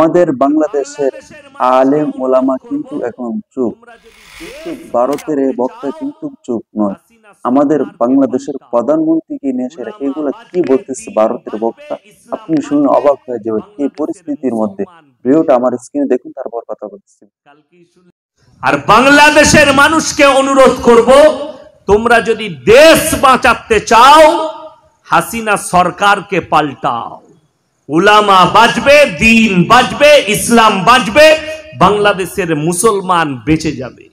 আমাদের বাংলাদেশের আলেম ওলামা কিন্তু এখন চুপ, কিন্তু ভারতের এই বক্তা কিন্তু চুপ নয়। আমাদের বাংলাদেশের প্রধানমন্ত্রীকে নিয়ে সেরা এগুলা কি বলতেছে ভারতের বক্তা, আপনি শুনে অবাক হয়ে যাবেন এই পরিস্থিতির মধ্যে। ভিডিওটা আমার স্ক্রিনে দেখুন, তারপর কথা বলতেছি। আর বাংলাদেশের মানুষকে অনুরোধ করব, তোমরা যদি দেশ বাঁচাতে চাও হাসিনা সরকারকে পাল্টাও। উলামা বাঁচবে, দ্বীন বাঁচবে, ইসলাম বাঁচবে, বাংলাদেশের মুসলমান বেঁচে যাবে।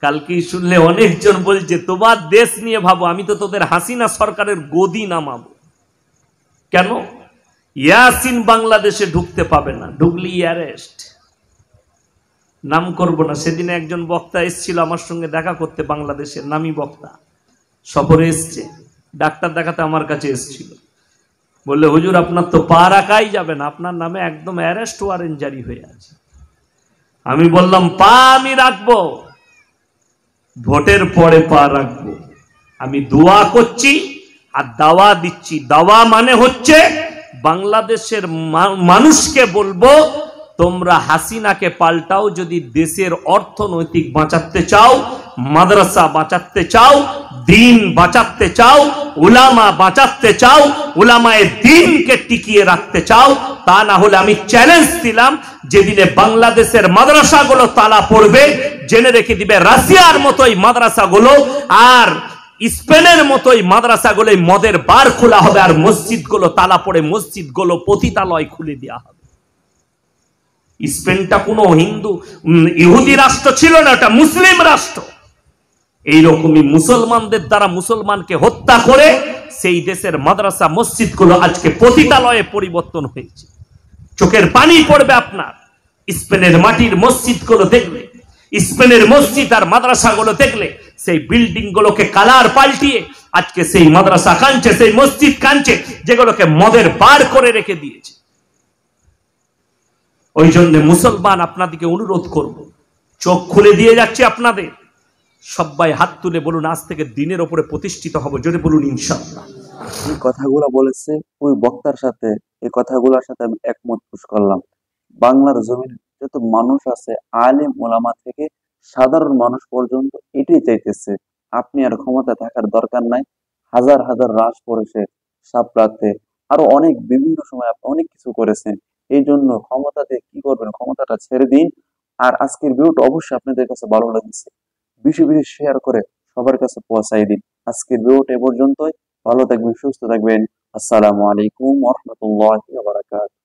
কালকে শুনলে অনেকজন বলছে তোমার দেশ নিয়ে ভাবো, আমি তো তোদের হাসিনা সরকারের গদি নামাবো। কেন? ইয়াসিন বাংলাদেশে ঢুকতে পাবে না, ঢুকলি অ্যারেস্ট। নাম করব না, সেদিনে একজন বক্তা এসেছিল আমার সঙ্গে দেখা করতে, বাংলাদেশের নামী বক্তা, সফরে এসছে, ডাক্তার দেখাতে আমার কাছে এসেছিল। বললে হুজুর আপনার তো পা রাখাই যাবে না, আপনার নামে একদম অ্যারেস্ট ওয়ারেন্ট জারি হয়ে আছে। আমি বললাম পা আমি রাখবো, ভোটের পরে পা রাখবো। আমি দোয়া করছি আর দাওয়া দিচ্ছি। দাওয়া মানে হচ্ছে বাংলাদেশের মানুষকে বলবো তোমরা হাসিনাকে পাল্টাও যদি দেশের অর্থনৈতিক বাঁচাতে চাও, মাদ্রাসা বাঁচাতে চাও, দ্বীন বাঁচাতে চাও, উলামা বাঁচাতে চাও, উলামায়ে দ্বীনকে টিকিয়ে রাখতে চাও। তা না হলে আমি চ্যালেঞ্জ দিলাম, যেদিনে বাংলাদেশের মাদ্রাসাগুলো তালা পড়বে, জেনে রেখে দিবে রাশিয়ার মতোই মাদ্রাসাগুলো আর স্পেনের মতোই মাদ্রাসাগুলো মদের বার খোলা হবে, আর মসজিদগুলো তালা পড়ে মসজিদগুলো পতিতালয় খুলে দেওয়া হবে। স্পেনটা কোনো হিন্দু ইহুদি রাষ্ট্র ছিল না, এটা মুসলিম রাষ্ট্র। এইরকমই মুসলমানদের দ্বারা মুসলমানকে হত্যা করে সেই দেশের মাদ্রাসা মসজিদগুলো আজকে পতিতালয়ে পরিবর্তন হয়েছে। চোখের পানি পড়বে আপনার স্পেনের মাটির মসজিদগুলো দেখলে, স্পেনের মসজিদ আর মাদ্রাসাগুলো দেখলে। সেই বিল্ডিং গুলোকে কালার পাল্টিয়ে আজকে সেই মাদ্রাসা কাঁদছে, সেই মসজিদ কাঁদছে, যেগুলোকে মদের বার করে রেখে দিয়েছে। ওই জন্য মুসলমান আপনাদেরকে অনুরোধ করব, চোখ খুলে দিয়ে যাচ্ছে আপনাদের, সবাই হাত তুলে বলুন আজ থেকে দিনের উপরে প্রতিষ্ঠিত হব। জোরে বলুন ইনশাআল্লাহ। এই কথাগুলো বলেছে ওই বক্তার সাথে, এই কথাগুলোর সাথে আমি একমত পোষণ করলাম। বাংলার জমিনে যত মানুষ আছে, আলেম ওলামা থেকে সাধারণ মানুষ পর্যন্ত এটাই চাইতেছে, আপনি আর ক্ষমতা থাকার দরকার নাই। হাজার হাজার রাশ পড়েছে সাপড়াতে, আরো অনেক বিভিন্ন সময় আপনি অনেক কিছু করেছেন। এই জন্য ক্ষমতাতে কি করবেন, ক্ষমতাটা ছেড়ে দিন। আর আজকের ভিডিওটা অবশ্যই আপনাদের কাছে ভালো লাগছে, বেশি বেশি শেয়ার করে সবার কাছে পৌঁছাই দিন। আজকের ভিডিওটা এ পর্যন্তই। ভালো থাকবেন, সুস্থ থাকবেন। আসসালামু আলাইকুম ওয়া রাহমাতুল্লাহি ওয়া বারাকাতুহু।